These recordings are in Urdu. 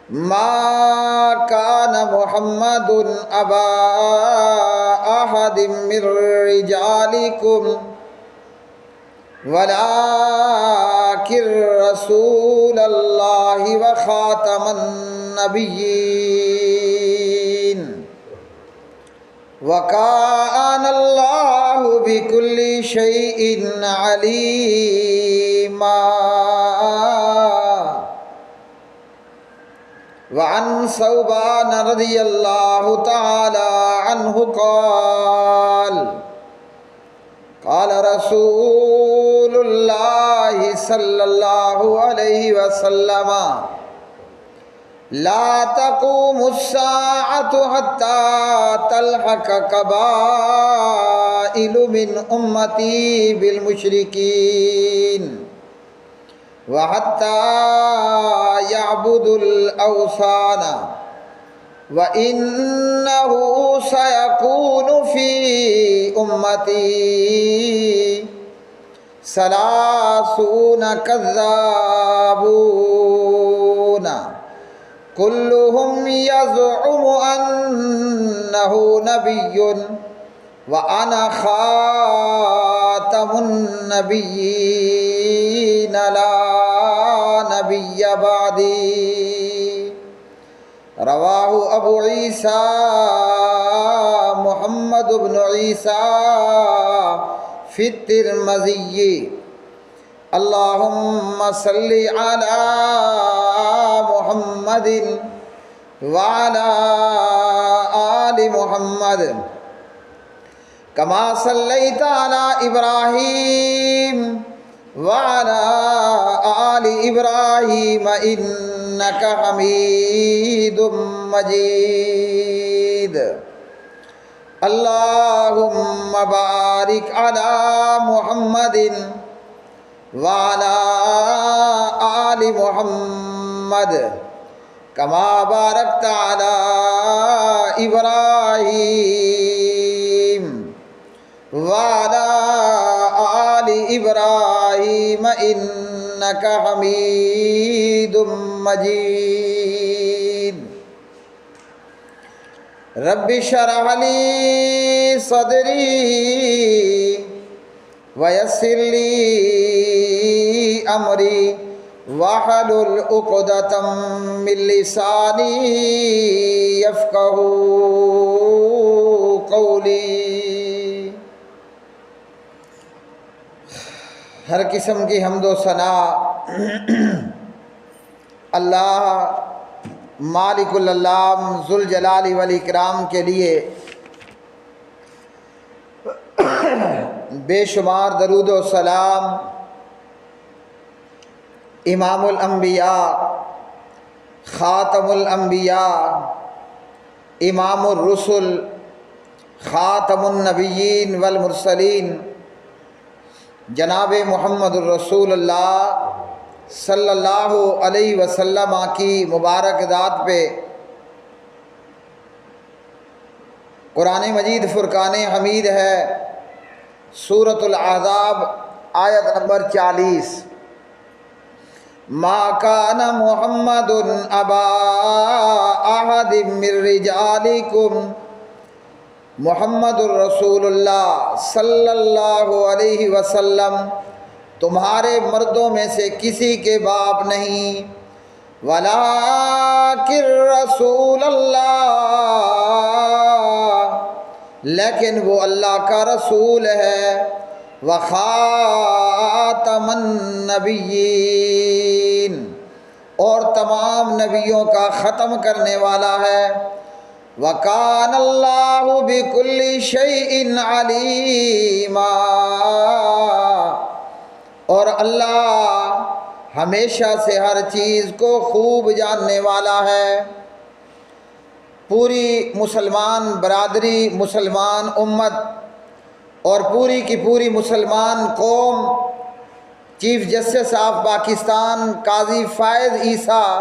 ما كان محمد أبا أحد من رجالكم ولكن رسول الله وخاتم النبيين وكان الله بكل شيء عليما. وعن ثوبان رضي الله تعالى عنه قال قال رسول الله صلى الله عليه وسلم لا تقوم الساعة حتى تلحق قبائل من أمتي بالمشركين وحتى يعبدوا الأوثان وإنه سيكون في أمتي 30 كذابون كلهم يزعم أنه نبي وأنا خاتم النبيين لا نبي بعدي. رواہ ابو عیسیٰ محمد بن عیسیٰ فی الترمذی. اللہم صلی علی محمد وعلی آل محمد کما صلیت علی ابراہیم وعلی آل ابراہیم انک حمید مجید. اللہم بارک علی محمد وعلی آل محمد کما بارکت علی ابراہیم وعلی آل ابراہیم انک حمید مجید. رب اشرح لی صدری ویسر لی امری واحلل عقدۃ من لسانی یفقہوا قولی. ہر قسم کی حمد و ثنا اللہ مالک الالام ذوالجلال والاکرام کے لیے بے شمار درود و سلام امام الانبیاء خاتم الانبیاء امام الرسل خاتم النبیین والمرسلین جناب محمد الرسول اللہ صلی اللہ علیہ وسلم کی مبارک ذات پہ قرآن مجید فرقان حمید ہے. سورۃ الاحزاب آیت نمبر 40. ما کان محمد ابا احد من رجالکم محمد الرسول اللہ صلی اللہ علیہ وسلم تمہارے مردوں میں سے کسی کے باپ نہیں ولیکن رسول اللہ لیکن وہ اللہ کا رسول ہے وخاتم النبیین اور تمام نبیوں کا ختم کرنے والا ہے. وَكَانَ اللَّهُ بِكُلِّ شَيْءٍ عَلِيمًا اور اللہ ہمیشہ سے ہر چیز کو خوب جاننے والا ہے. پوری مسلمان برادری مسلمان امت اور پوری کی پوری مسلمان قوم چیف جسٹس آف پاکستان قاضی فائز عیسیٰ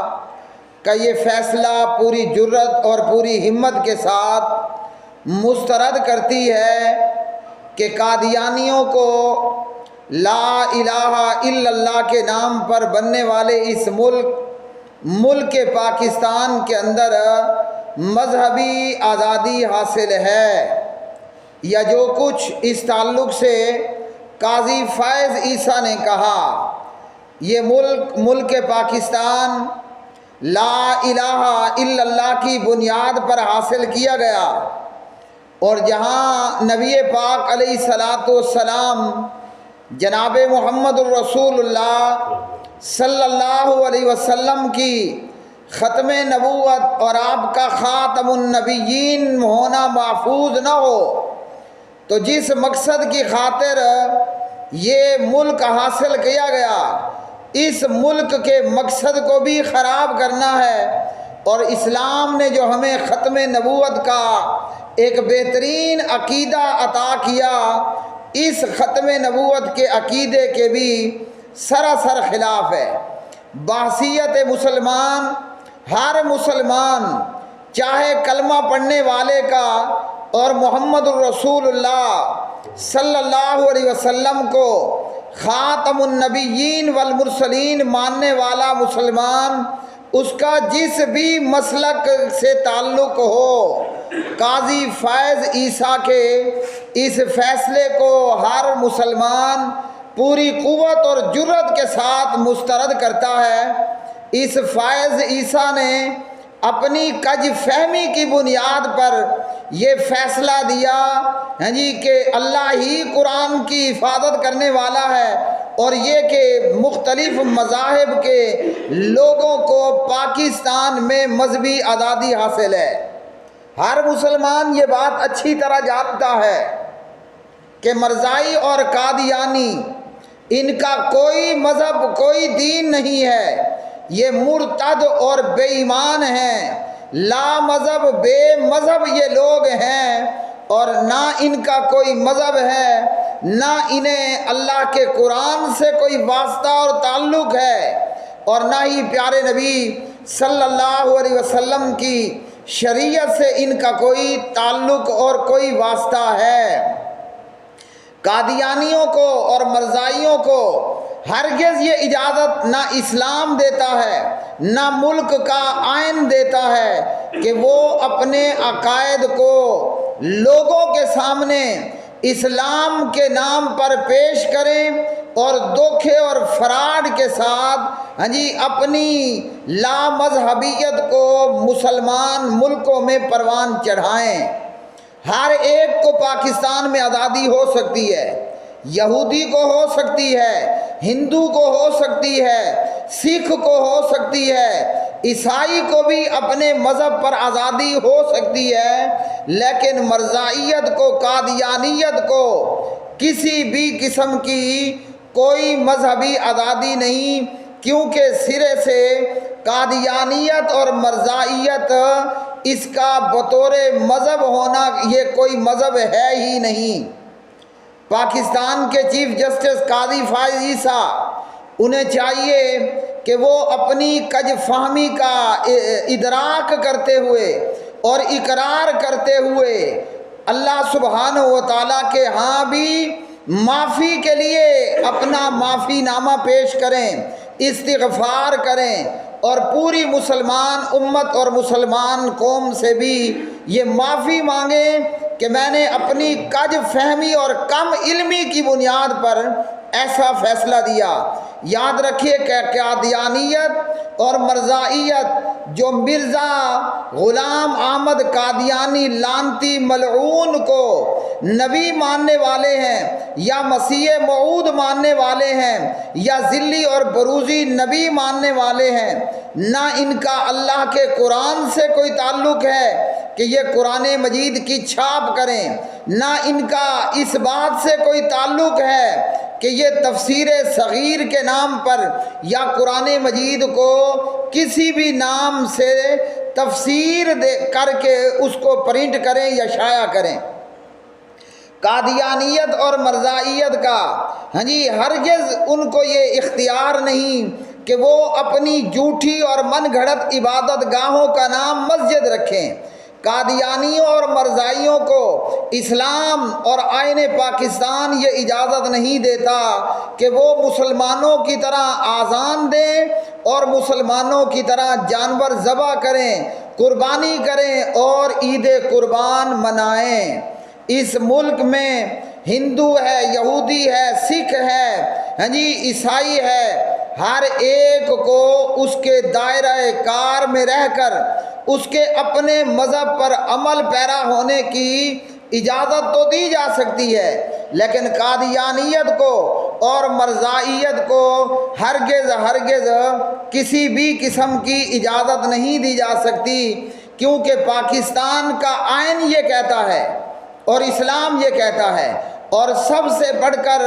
کا یہ فیصلہ پوری جرت اور پوری ہمت کے ساتھ مسترد کرتی ہے کہ قادیانیوں کو لا الہ الا اللہ کے نام پر بننے والے اس ملک ملک پاکستان کے اندر مذہبی آزادی حاصل ہے، یا جو کچھ اس تعلق سے قاضی فائز عیسیٰ نے کہا، یہ ملک پاکستان لا الہ الا اللہ کی بنیاد پر حاصل کیا گیا، اور جہاں نبی پاک علیہ الصلاۃ والسلام جناب محمد الرسول اللہ صلی اللہ علیہ وسلم کی ختم نبوت اور آپ کا خاتم النبیین ہونا محفوظ نہ ہو، تو جس مقصد کی خاطر یہ ملک حاصل کیا گیا، اس ملک کے مقصد کو بھی خراب کرنا ہے، اور اسلام نے جو ہمیں ختم نبوت کا ایک بہترین عقیدہ عطا کیا، اس ختم نبوت کے عقیدے کے بھی سراسر خلاف ہے۔ بحیثیت مسلمان ہر مسلمان، چاہے کلمہ پڑھنے والے کا اور محمد الرسول اللہ صلی اللہ علیہ وسلم کو خاتم النبیین والمرسلین ماننے والا مسلمان، اس کا جس بھی مسلک سے تعلق ہو، قاضی فائز عیسیٰ کے اس فیصلے کو ہر مسلمان پوری قوت اور جرت کے ساتھ مسترد کرتا ہے۔ اس فائز عیسیٰ نے اپنی کج فہمی کی بنیاد پر یہ فیصلہ دیا کہ اللہ ہی قرآن کی حفاظت کرنے والا ہے، اور یہ کہ مختلف مذاہب کے لوگوں کو پاکستان میں مذہبی آزادی حاصل ہے۔ ہر مسلمان یہ بات اچھی طرح جانتا ہے کہ مرزائی اور قادیانی، ان کا کوئی مذہب، کوئی دین نہیں ہے، یہ مرتد اور بے ایمان ہیں، لا مذہب بے مذہب یہ لوگ ہیں، اور نہ ان کا کوئی مذہب ہے، نہ انہیں اللہ کے قرآن سے کوئی واسطہ اور تعلق ہے، اور نہ ہی پیارے نبی صلی اللہ علیہ وسلم کی شریعت سے ان کا کوئی تعلق اور کوئی واسطہ ہے۔ قادیانیوں کو اور مرزائیوں کو ہرگز یہ اجازت نہ اسلام دیتا ہے، نہ ملک کا آئین دیتا ہے کہ وہ اپنے عقائد کو لوگوں کے سامنے اسلام کے نام پر پیش کریں اور دھوکے اور فراڈ کے ساتھ اپنی لا مذہبیت کو مسلمان ملکوں میں پروان چڑھائیں۔ ہر ایک کو پاکستان میں آزادی ہو سکتی ہے، یہودی کو ہو سکتی ہے، ہندو کو ہو سکتی ہے، سکھ کو ہو سکتی ہے، عیسائی کو بھی اپنے مذہب پر آزادی ہو سکتی ہے، لیکن مرزائیت کو، قادیانیت کو کسی بھی قسم کی کوئی مذہبی آزادی نہیں، کیونکہ سرے سے قادیانیت اور مرزائیت اس کا بطور مذہب ہونا یہ کوئی مذہب ہے ہی نہیں۔ پاکستان کے چیف جسٹس قاضی فائز عیسیٰ، انہیں چاہیے کہ وہ اپنی کج فہمی کا ادراک کرتے ہوئے اور اقرار کرتے ہوئے اللہ سبحانہ و تعالیٰ کے ہاں بھی معافی کے لیے اپنا معافی نامہ پیش کریں، استغفار کریں، اور پوری مسلمان امت اور مسلمان قوم سے بھی یہ معافی مانگیں کہ میں نے اپنی کج فہمی اور کم علمی کی بنیاد پر ایسا فیصلہ دیا۔ یاد رکھیے کہ قادیانیت اور مرزائیت جو مرزا غلام احمد قادیانی لعنتی ملعون کو نبی ماننے والے ہیں، یا مسیح موعود ماننے والے ہیں، یا ذلی اور بروزی نبی ماننے والے ہیں، نہ ان کا اللہ کے قرآن سے کوئی تعلق ہے کہ یہ قرآن مجید کی چھاپ کریں، نہ ان کا اس بات سے کوئی تعلق ہے کہ یہ تفسیر صغیر کے نام پر یا قرآن مجید کو کسی بھی نام سے تفسیر کر کے اس کو پرنٹ کریں یا شائع کریں۔ قادیانیت اور مرزائیت کا ہرگز ان کو یہ اختیار نہیں کہ وہ اپنی جھوٹی اور من گھڑت عبادت گاہوں کا نام مسجد رکھیں۔ قادیانیوں اور مرزائیوں کو اسلام اور آئین پاکستان یہ اجازت نہیں دیتا کہ وہ مسلمانوں کی طرح آذان دیں اور مسلمانوں کی طرح جانور ذبح کریں، قربانی کریں اور عید قربان منائیں۔ اس ملک میں ہندو ہے، یہودی ہے، سکھ ہے، عیسائی ہے، ہر ایک کو اس کے دائرہ کار میں رہ کر اس کے اپنے مذہب پر عمل پیرا ہونے کی اجازت تو دی جا سکتی ہے، لیکن قادیانیت کو اور مرزائیت کو ہرگز کسی بھی قسم کی اجازت نہیں دی جا سکتی، کیونکہ پاکستان کا آئین یہ کہتا ہے اور اسلام یہ کہتا ہے، اور سب سے بڑھ کر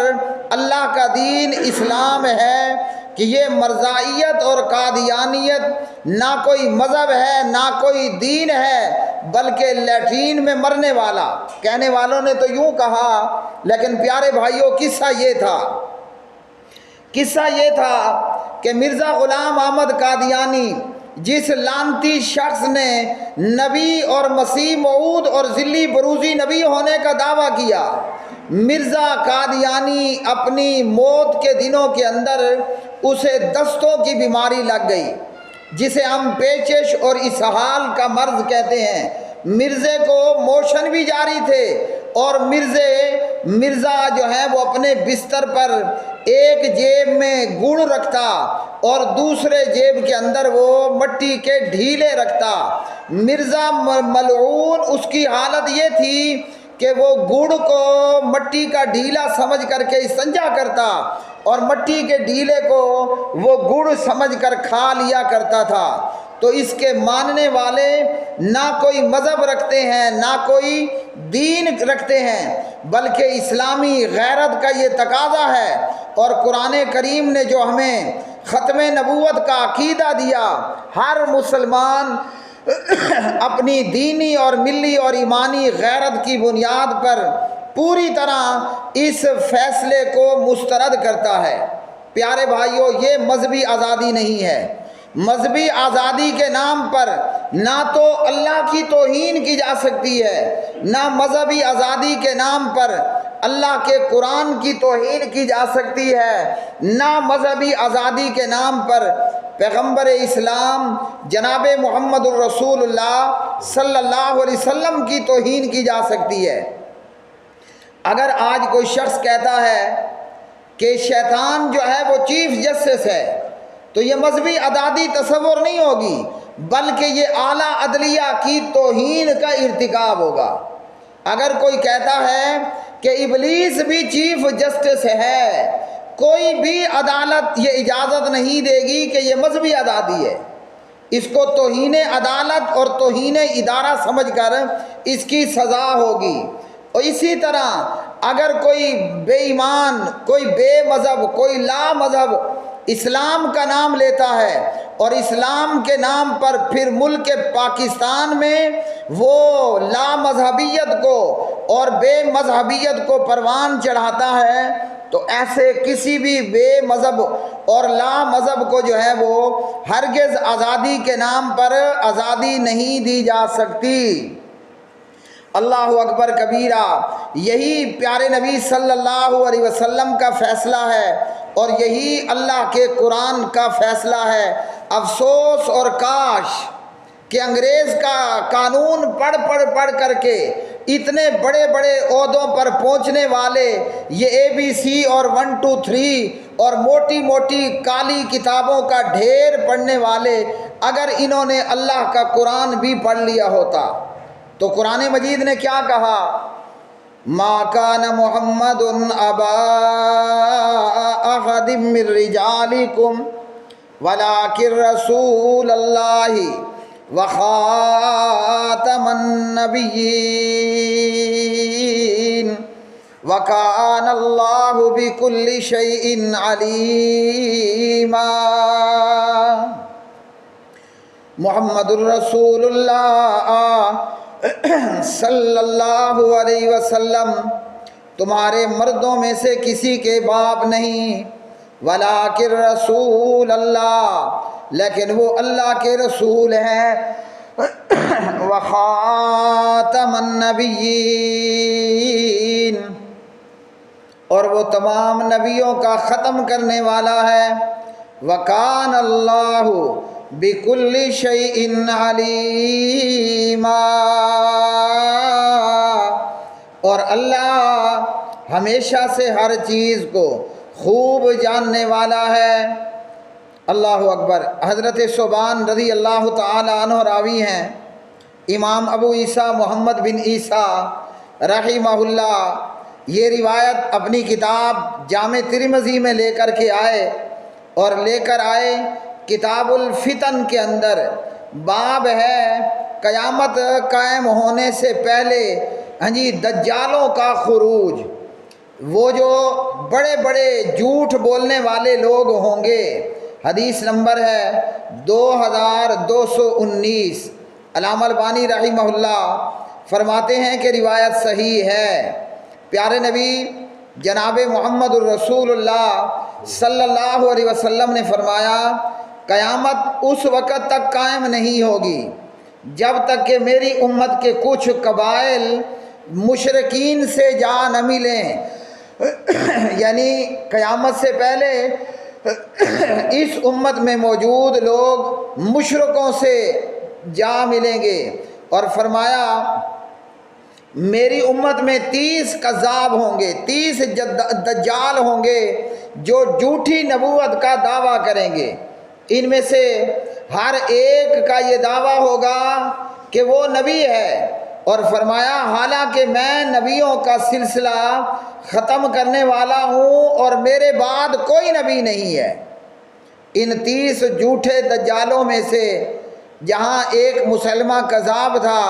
اللہ کا دین اسلام ہے کہ یہ مرزائیت اور قادیانیت نہ کوئی مذہب ہے نہ کوئی دین ہے، بلکہ لیٹرین میں مرنے والا۔ کہنے والوں نے تو یوں کہا، لیکن پیارے بھائیوں قصہ یہ تھا کہ مرزا غلام احمد قادیانی، جس لعنتی شخص نے نبی اور مسیح موعود اور ذلی بروزی نبی ہونے کا دعویٰ کیا، مرزا قادیانی اپنی موت کے دنوں کے اندر اسے دستوں کی بیماری لگ گئی، جسے ہم پیچش اور اسہال کا مرض کہتے ہیں۔ مرزے کو موشن بھی جاری تھے، اور مرزا جو ہے وہ اپنے بستر پر ایک جیب میں گڑ رکھتا اور دوسرے جیب کے اندر وہ مٹی کے ڈھیلے رکھتا۔ مرزا ملعون، اس کی حالت یہ تھی کہ وہ گڑ کو مٹی کا ڈھیلا سمجھ کر کے استنجا کرتا اور مٹی کے ڈھیلے کو وہ گڑ سمجھ کر کھا لیا کرتا تھا۔ تو اس کے ماننے والے نہ کوئی مذہب رکھتے ہیں نہ کوئی دین رکھتے ہیں، بلکہ اسلامی غیرت کا یہ تقاضا ہے، اور قرآن کریم نے جو ہمیں ختم نبوت کا عقیدہ دیا، ہر مسلمان اپنی دینی اور ملی اور ایمانی غیرت کی بنیاد پر پوری طرح اس فیصلے کو مسترد کرتا ہے۔ پیارے بھائیوں، یہ مذہبی آزادی نہیں ہے۔ مذہبی آزادی کے نام پر نہ تو اللہ کی توہین کی جا سکتی ہے، نہ مذہبی آزادی کے نام پر اللہ کے قرآن کی توہین کی جا سکتی ہے، نہ مذہبی آزادی کے نام پر پیغمبر اسلام جناب محمد الرسول اللہ صلی اللہ علیہ وسلم کی توہین کی جا سکتی ہے۔ اگر آج کوئی شخص کہتا ہے کہ شیطان جو ہے وہ چیف جسٹس ہے، تو یہ مذہبی آزادی تصور نہیں ہوگی، بلکہ یہ اعلیٰ عدلیہ کی توہین کا ارتکاب ہوگا۔ اگر کوئی کہتا ہے کہ ابلیس بھی چیف جسٹس ہے، کوئی بھی عدالت یہ اجازت نہیں دے گی کہ یہ مذہبی آزادی ہے، اس کو توہین عدالت اور توہین ادارہ سمجھ کر اس کی سزا ہوگی۔ اور اسی طرح اگر کوئی بے ایمان، کوئی بے مذہب، کوئی لا مذہب اسلام کا نام لیتا ہے اور اسلام کے نام پر پھر ملک پاکستان میں وہ لا مذہبیت کو اور بے مذہبیت کو پروان چڑھاتا ہے، تو ایسے کسی بھی بے مذہب اور لا مذہب کو جو ہے وہ ہرگز آزادی کے نام پر آزادی نہیں دی جا سکتی۔ اللہ اکبر کبیرہ، یہی پیارے نبی صلی اللہ علیہ وسلم کا فیصلہ ہے اور یہی اللہ کے قرآن کا فیصلہ ہے۔ افسوس اور کاش کہ انگریز کا قانون پڑھ کر کے اتنے بڑے بڑے عہدوں پر پہنچنے والے یہ ABC اور 1 2 3 اور موٹی موٹی کالی کتابوں کا ڈھیر پڑھنے والے اگر انہوں نے اللہ کا قرآن بھی پڑھ لیا ہوتا تو قرآن مجید نے کیا کہا؟ ما کان محمد ابا احد من رجالکم ولکن رسول اللہ وخاتم النبیین وکان اللہ بکل شیء علیما۔ محمد الرسول اللہ صلی اللہ علیہ وسلم تمہارے مردوں میں سے کسی کے باپ نہیں، ولیکن رسول اللہ، لیکن وہ اللہ کے رسول ہیں، وخاتم النبیین، اور وہ تمام نبیوں کا ختم کرنے والا ہے، وکان اللہ بکل شیء علیما، اور اللہ ہمیشہ سے ہر چیز کو خوب جاننے والا ہے۔ اللہ اکبر۔ حضرت ثوبان رضی اللہ تعالی عنہ راوی ہیں، امام ابو عیسیٰ محمد بن عیسیٰ رحمہ اللہ یہ روایت اپنی کتاب جامع ترمذی میں لے کر کے آئے، اور لے کر آئے کتاب الفتن کے اندر باب ہے قیامت قائم ہونے سے پہلے دجالوں کا خروج۔ وہ جو بڑے بڑے جھوٹ بولنے والے لوگ ہوں گے، حدیث نمبر ہے 2219۔ علامہ البانی رحمہ اللہ فرماتے ہیں کہ روایت صحیح ہے۔ پیارے نبی جناب محمد الرسول اللہ صلی اللہ علیہ وسلم نے فرمایا قیامت اس وقت تک قائم نہیں ہوگی جب تک کہ میری امت کے کچھ قبائل مشرکین سے جا نہ ملیں، یعنی قیامت سے پہلے اس امت میں موجود لوگ مشرکوں سے جا ملیں گے، اور فرمایا میری امت میں 30 کذاب ہوں گے، 30 دجال ہوں گے جو جھوٹی نبوت کا دعویٰ کریں گے۔ ان میں سے ہر ایک کا یہ دعویٰ ہوگا کہ وہ نبی ہے، اور فرمایا حالانکہ میں نبیوں کا سلسلہ ختم کرنے والا ہوں اور میرے بعد کوئی نبی نہیں ہے۔ ان 30 جھوٹے دجالوں میں سے جہاں ایک مسلمہ کذاب تھا،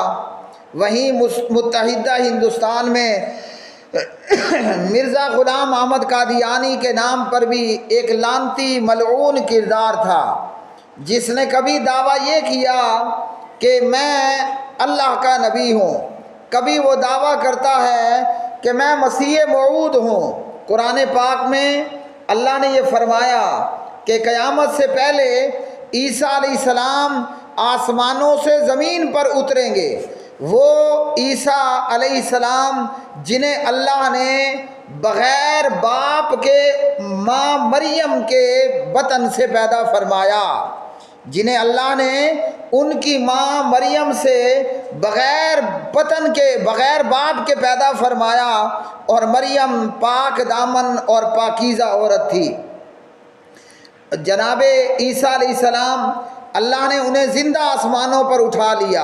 وہیں متحدہ ہندوستان میں مرزا غلام احمد قادیانی کے نام پر بھی ایک لعنتی ملعون کردار تھا، جس نے کبھی دعویٰ یہ کیا کہ میں اللہ کا نبی ہوں، کبھی وہ دعویٰ کرتا ہے کہ میں مسیح موعود ہوں۔ قرآن پاک میں اللہ نے یہ فرمایا کہ قیامت سے پہلے عیسیٰ علیہ السلام آسمانوں سے زمین پر اتریں گے، وہ عیسیٰ علیہ السلام جنہیں اللہ نے بغیر باپ کے ماں مریم کے بطن سے پیدا فرمایا، جنہیں اللہ نے ان کی ماں مریم سے بغیر بطن کے بغیر باپ کے پیدا فرمایا، اور مریم پاک دامن اور پاکیزہ عورت تھی۔ جناب عیسیٰ علیہ السلام اللہ نے انہیں زندہ آسمانوں پر اٹھا لیا،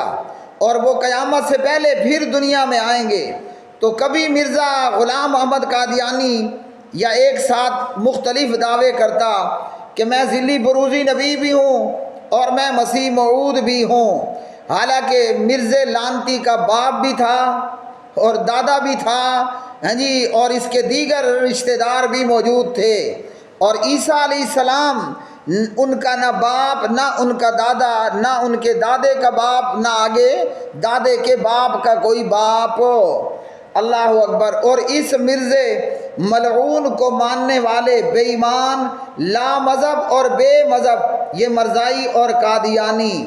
اور وہ قیامت سے پہلے پھر دنیا میں آئیں گے۔ تو کبھی مرزا غلام احمد قادیانی یا ایک ساتھ مختلف دعوے کرتا کہ میں ذلی بروزی نبی بھی ہوں اور میں مسیح موعود بھی ہوں، حالانکہ مرزا لعنتی کا باپ بھی تھا اور دادا بھی تھا، اور اس کے دیگر رشتہ دار بھی موجود تھے، اور عیسیٰ علیہ السلام ان کا نہ باپ نہ ان کا دادا نہ ان کے دادے کا باپ نہ آگے دادے کے باپ کا کوئی باپ۔ اللہ اکبر۔ اور اس مرزے ملعون کو ماننے والے بے ایمان، لا مذہب اور بے مذہب، یہ مرزائی اور قادیانی۔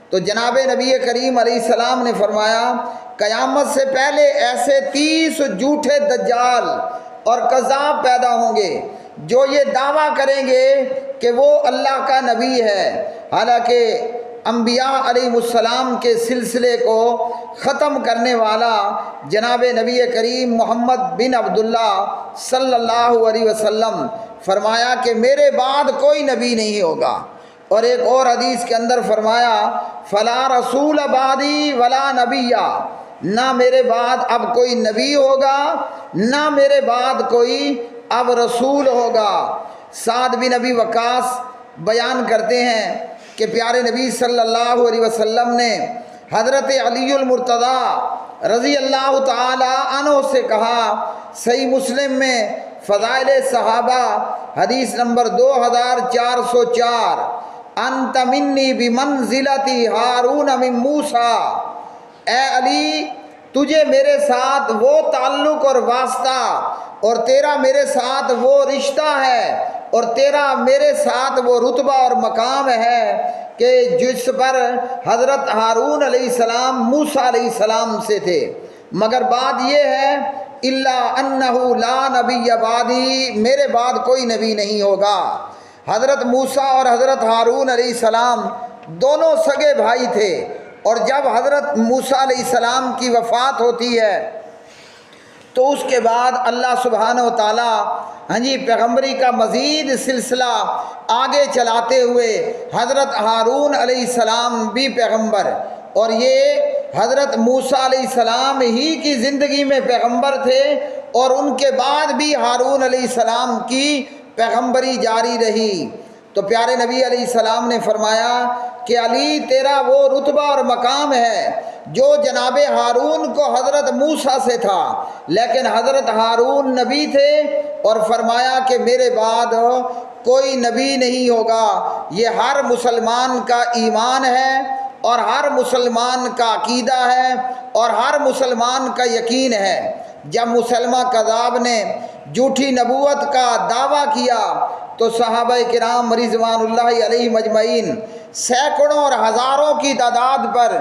تو جناب نبی کریم علیہ السلام نے فرمایا قیامت سے پہلے ایسے 30 جھوٹے دجال اور کذاب پیدا ہوں گے جو یہ دعویٰ کریں گے کہ وہ اللہ کا نبی ہے، حالانکہ انبیاء علیہ السلام کے سلسلے کو ختم کرنے والا جناب نبی کریم محمد بن عبداللہ صلی اللہ علیہ وسلم فرمایا کہ میرے بعد کوئی نبی نہیں ہوگا۔ اور ایک اور حدیث کے اندر فرمایا فلا رسول بعدی ولا نبیہ، نہ میرے بعد اب کوئی نبی ہوگا نہ میرے بعد کوئی اب رسول ہوگا۔ سعد بن ابی وقاص بیان کرتے ہیں کہ پیارے نبی صلی اللہ علیہ وسلم نے حضرت علی المرتضیٰ رضی اللہ تعالی عنہ سے کہا، صحیح مسلم میں فضائل صحابہ حدیث نمبر 2404، انت منی بمنزلتی ہارون من موسیٰ، اے علی تجھے میرے ساتھ وہ تعلق اور واسطہ اور تیرا میرے ساتھ وہ رشتہ ہے اور تیرا میرے ساتھ وہ رتبہ اور مقام ہے کہ جس پر حضرت ہارون علیہ السلام موسیٰ علیہ السلام سے تھے، مگر بات یہ ہے الا انہ لا نبی بعدی، میرے بعد کوئی نبی نہیں ہوگا۔ حضرت موسیٰ اور حضرت ہارون علیہ السلام دونوں سگے بھائی تھے، اور جب حضرت موسیٰ علیہ السلام کی وفات ہوتی ہے تو اس کے بعد اللہ سبحانہ و تعالیٰ پیغمبری کا مزید سلسلہ آگے چلاتے ہوئے حضرت ہارون علیہ السلام بھی پیغمبر، اور یہ حضرت موسیٰ علیہ السلام ہی کی زندگی میں پیغمبر تھے، اور ان کے بعد بھی ہارون علیہ السلام کی پیغمبری جاری رہی۔ تو پیارے نبی علیہ السلام نے فرمایا کہ علی تیرا وہ رتبہ اور مقام ہے جو جناب ہارون کو حضرت موسیٰ سے تھا، لیکن حضرت ہارون نبی تھے، اور فرمایا کہ میرے بعد کوئی نبی نہیں ہوگا۔ یہ ہر مسلمان کا ایمان ہے، اور ہر مسلمان کا عقیدہ ہے، اور ہر مسلمان کا یقین ہے۔ جب مسلمہ کذاب نے جھوٹی نبوت کا دعویٰ کیا تو صحابہ کرام رضوان اللہ علیہ مجمعین سینکڑوں اور ہزاروں کی تعداد پر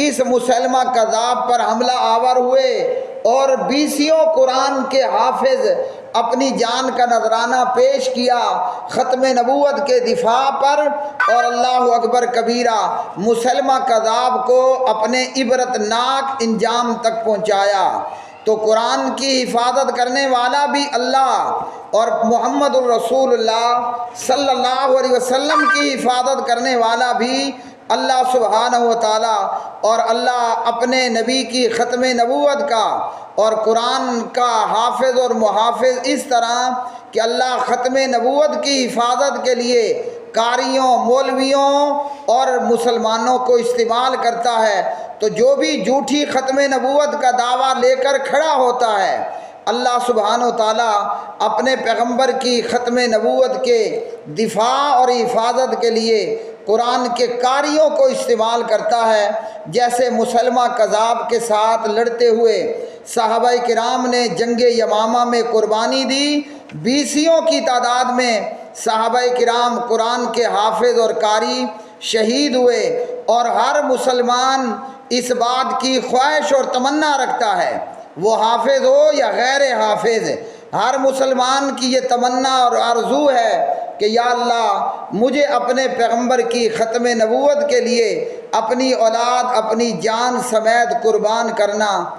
اس مسلمہ کذاب پر حملہ آور ہوئے، اور بیسیوں قرآن کے حافظ اپنی جان کا نذرانہ پیش کیا ختم نبوت کے دفاع پر، اور اللہ اکبر کبیرہ مسلمہ کذاب کو اپنے عبرتناک انجام تک پہنچایا۔ تو قرآن کی حفاظت کرنے والا بھی اللہ، اور محمد الرسول اللہ صلی اللہ علیہ وسلم کی حفاظت کرنے والا بھی اللہ سبحانہ و تعالیٰ، اور اللہ اپنے نبی کی ختم نبوت کا اور قرآن کا حافظ اور محافظ اس طرح کہ اللہ ختم نبوت کی حفاظت کے لیے قاریوں، مولویوں اور مسلمانوں کو استعمال کرتا ہے۔ تو جو بھی جھوٹی ختم نبوت کا دعویٰ لے کر کھڑا ہوتا ہے، اللہ سبحانہ و تعالیٰ اپنے پیغمبر کی ختم نبوت کے دفاع اور حفاظت کے لیے قرآن کے قاریوں کو استعمال کرتا ہے، جیسے مسلمہ کذاب کے ساتھ لڑتے ہوئے صحابہ کرام نے جنگ یمامہ میں قربانی دی۔ بیسیوں کی تعداد میں صحابہ کرام قرآن کے حافظ اور قاری شہید ہوئے، اور ہر مسلمان اس بات کی خواہش اور تمنا رکھتا ہے، وہ حافظ ہو یا غیر حافظ، ہر مسلمان کی یہ تمنا اور آرزو ہے کہ یا اللہ مجھے اپنے پیغمبر کی ختم نبوت کے لیے اپنی اولاد، اپنی جان سمیت قربان کرنا۔